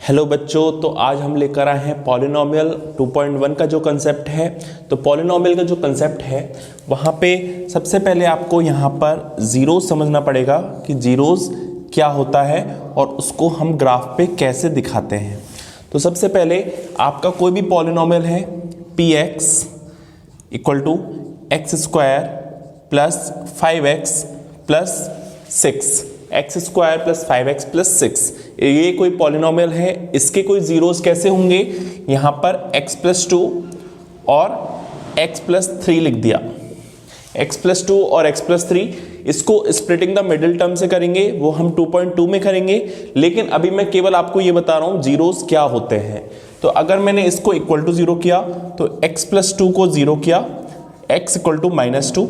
Hello बच्चों, तो आज हम लेकर आए हैं पॉलिनोमियल 2.1 का जो कंसेप्ट है। तो पॉलिनोमियल का जो कंसेप्ट है वहाँ पे सबसे पहले आपको यहाँ पर जीरोस समझना पड़ेगा कि जीरोस क्या होता है और उसको हम ग्राफ पे कैसे दिखाते हैं। तो सबसे पहले आपका कोई भी पॉलिनोमियल है px equal to x square plus 5x plus 6, x square plus 5x plus 6, ये कोई पॉलिनोमियल है। इसके कोई जीरोस कैसे होंगे, यहाँ पर x प्लस 2 और x प्लस 3 लिख दिया। x प्लस 2 और x प्लस 3 इसको स्प्लिटिंग द मिडिल टर्म से करेंगे, वो हम 2.2 में करेंगे। लेकिन अभी मैं केवल आपको ये बता रहा हूँ जीरोस क्या होते हैं। तो अगर मैंने इसको इक्वल टू 0 किया तो x प्लस 2 को 0 किया, x इक्वल टू -2,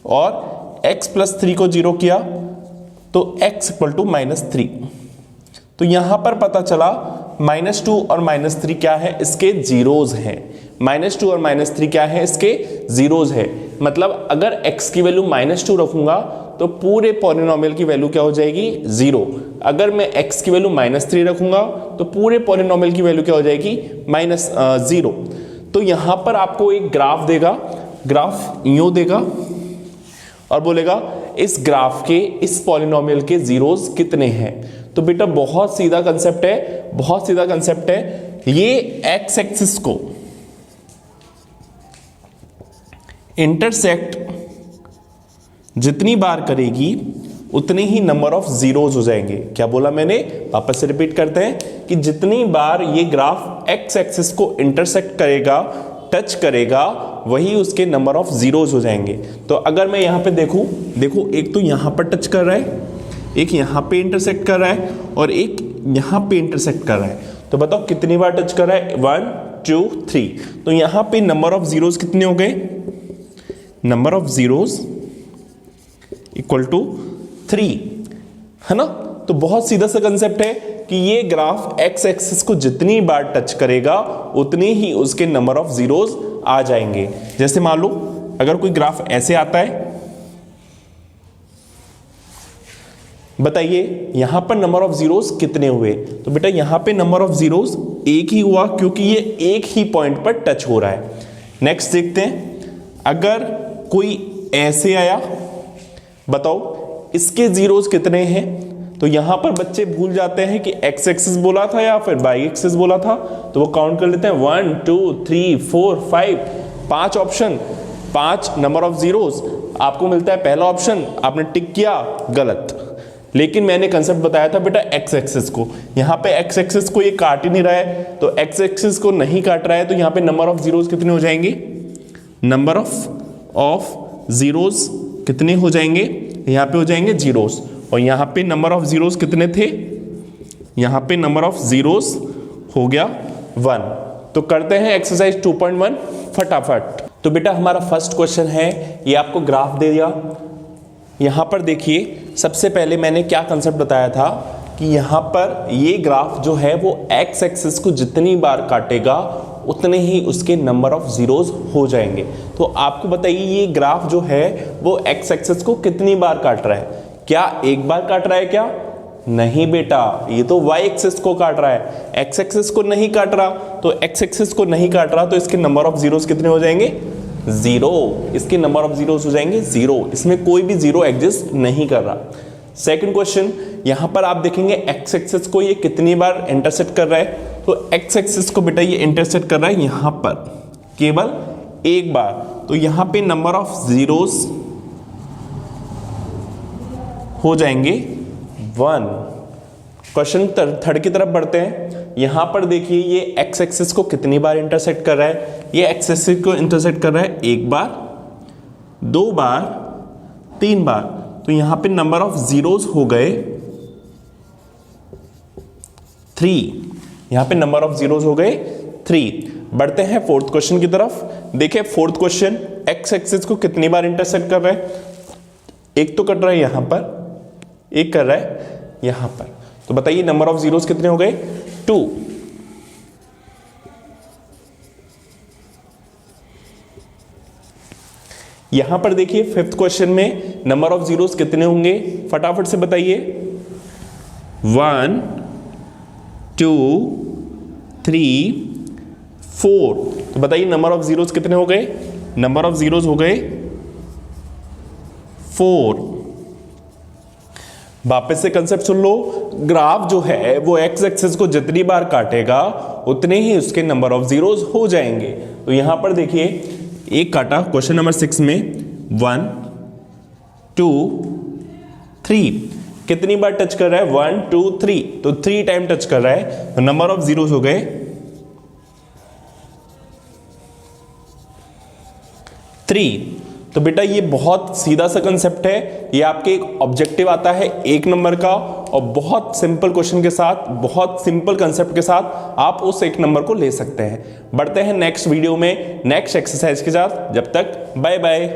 और x प्लस 3 को 0 किया तो x इक्वल टू -3। तो यहां पर पता चला -2 और -3 क्या है, इसके जीरोस हैं। -2 और -3 क्या है, इसके जीरोस है। मतलब अगर x की वैल्यू -2 रखूंगा तो पूरे पॉलिनोमियल की वैल्यू क्या हो जाएगी, 0। अगर मैं x की वैल्यू -3 रखूंगा तो पूरे पॉलिनोमियल की वैल्यू क्या हो जाएगी, -0। तो यहां पर आपको एक ग्राफ देगा, ग्राफ यूं देगा और बोलेगा इस ग्राफ के, इस पॉलिनोमियल के जीरोस कितने हैं। तो बेटा बहुत सीधा कंसेप्ट है, बहुत सीधा कंसेप्ट है। ये एक्स एक्सिस को इंटरसेक्ट जितनी बार करेगी उतने ही नंबर ऑफ जीरोस हो जाएंगे। क्या बोला मैंने, वापस से रिपीट करते हैं कि जितनी बार ये ग्राफ एक्स एक्सिस को इंटरसेक्ट करेगा, टच करेगा, वही उसके नंबर ऑफ जीरोस हो जाएंगे। तो अगर मैं यहां पे देखूं, देखो एक तो यहां पर टच कर रहा है, एक यहां पे इंटरसेक्ट कर रहा है और एक यहां पे इंटरसेक्ट कर रहा है। तो बताओ कितनी बार टच कर रहा है, 1 2 3। तो यहां पे नंबर ऑफ जीरोस कितने हो गए, number of zeros equal to 3, है ना। तो बहुत सीधा सा कंसेप्ट है कि ये ग्राफ एक्स एक्सिस को जितनी बार टच करेगा उतनी ही उसके नंबर ऑफ जीरोस आ जाएंगे। जैसे मान लो अगर कोई ग्राफ ऐसे आता है, बताइए यहां पर नंबर ऑफ जीरोस कितने हुए। तो बेटा यहां पे नंबर ऑफ जीरोस एक ही हुआ क्योंकि ये एक ही पॉइंट पर टच हो रहा है। नेक्स्ट देखते हैं, अगर कोई ऐसे आया, बताओ इसके जीरोस कितने हैं। तो यहां पर बच्चे भूल जाते हैं कि एक्स एक्सिस बोला था या फिर वाई एक्सिस बोला था, तो वो काउंट कर लेते हैं 1 2 3 4 5, 5 ऑप्शन, 5 नंबर ऑफ जीरोस। आपको मिलता है पहला ऑप्शन, आपने टिक किया, गलत। लेकिन मैंने कंसेप्ट बताया था बेटा एक्स एक्सिस को, यहां पे एक्स एक्सिस को ये काट ही नहीं रहा है, तो एक्स एक्सिस को नहीं काट रहा है, तो यहां पे नंबर ऑफ जीरोस कितने हो जाएंगे, नंबर ऑफ जीरोस कितने हो जाएंगे, यहां पे हो जाएंगे जीरोस। और यहां पे नंबर ऑफ जीरोस कितने थे, यहां पे नंबर ऑफ जीरोस हो गया 1। तो करते हैं एक्सरसाइज 2.1 फटाफट। तो बेटा हमारा फर्स्ट क्वेश्चन है, ये आपको ग्राफ दे दिया। यहां पर देखिए सबसे पहले मैंने क्या कंसेप्ट बताया था कि यहां पर ये ग्राफ जो है वो एक्स एक्सिस को जितनी बार काटेगा उतने ही उसके नंबर ऑफ जीरोस हो जाएंगे। तो आपको बताइए ये ग्राफ जो है वो एक्स एक्सिस को कितनी बार काट रहा है, क्या एक बार काट रहा है क्या, नहीं बेटा, ये तो वाई एक्सिस को काट रहा है, एक्स एक्सिस को नहीं काट रहा। तो एक्स एक्सिस को नहीं काट रहा तो इसके नंबर ऑफ जीरोस कितने हो जाएंगे, 0। इसके नंबर ऑफ जीरोस हो जाएंगे 0, इसमें कोई भी जीरो एग्जिस्ट नहीं कर रहा। सेकंड क्वेश्चन, यहां पर आप देखेंगे एक्स एक्सिस को ये कितनी बार इंटरसेक्ट कर रहा है। तो एक्स एक्सिस को बेटा ये इंटरसेक्ट कर रहा है यहां पर केवल एक बार, तो यहां पे नंबर ऑफ जीरोस हो जाएंगे 1। क्वेश्चन थर्ड की तरफ बढ़ते हैं। यहां पर देखिए ये एक्स एक्सिस को कितनी बार इंटरसेक्ट कर रहा है, ये एक्स एक्सिस को इंटरसेक्ट कर रहा है एक बार, 2 बार, 3 बार। तो यहां पे नंबर ऑफ जीरोस हो गए 3, यहां पे नंबर ऑफ जीरोस हो गए 3। बढ़ते हैं फोर्थ क्वेश्चन की तरफ। देखिए फोर्थ क्वेश्चन, एक्स एक्सिस को कितनी बार इंटरसेक्ट कर रहा है, एक तो कट रहा है यहां पर, एक कर रहा है यहां पर। तो बताइए नंबर ऑफ जीरोस कितने हो गए, 2। यहां पर देखिए फिफ्थ क्वेश्चन में नंबर ऑफ जीरोस कितने होंगे, फटाफट से बताइए, 1 2 3 4। तो बताइए नंबर ऑफ जीरोस कितने हो गए? नंबर ऑफ जीरोस हो गए 4। वापस से कंसेप्ट सुन लो, ग्राफ जो है वो एक्स एक्सिस को जितनी बार काटेगा उतने ही उसके नंबर ऑफ जीरोस हो जाएंगे। तो यहां पर देखिए एक काटा क्वेश्चन नंबर 6 में 1 2 3, कितनी बार टच कर रहा है? 1 2 3, तो 3 टाइम टच कर रहा है, तो नंबर ऑफ जीरोस हो गए 3। तो बेटा ये बहुत सीधा सा कंसेप्ट है, ये आपके एक ऑब्जेक्टिव आता है 1 नंबर का, और बहुत सिंपल क्वेश्चन के साथ, बहुत सिंपल कंसेप्ट के साथ आप उस 1 नंबर को ले सकते हैं। बढ़ते हैं नेक्स्ट वीडियो में नेक्स्ट एक्सरसाइज के साथ, जब तक बाय बाय।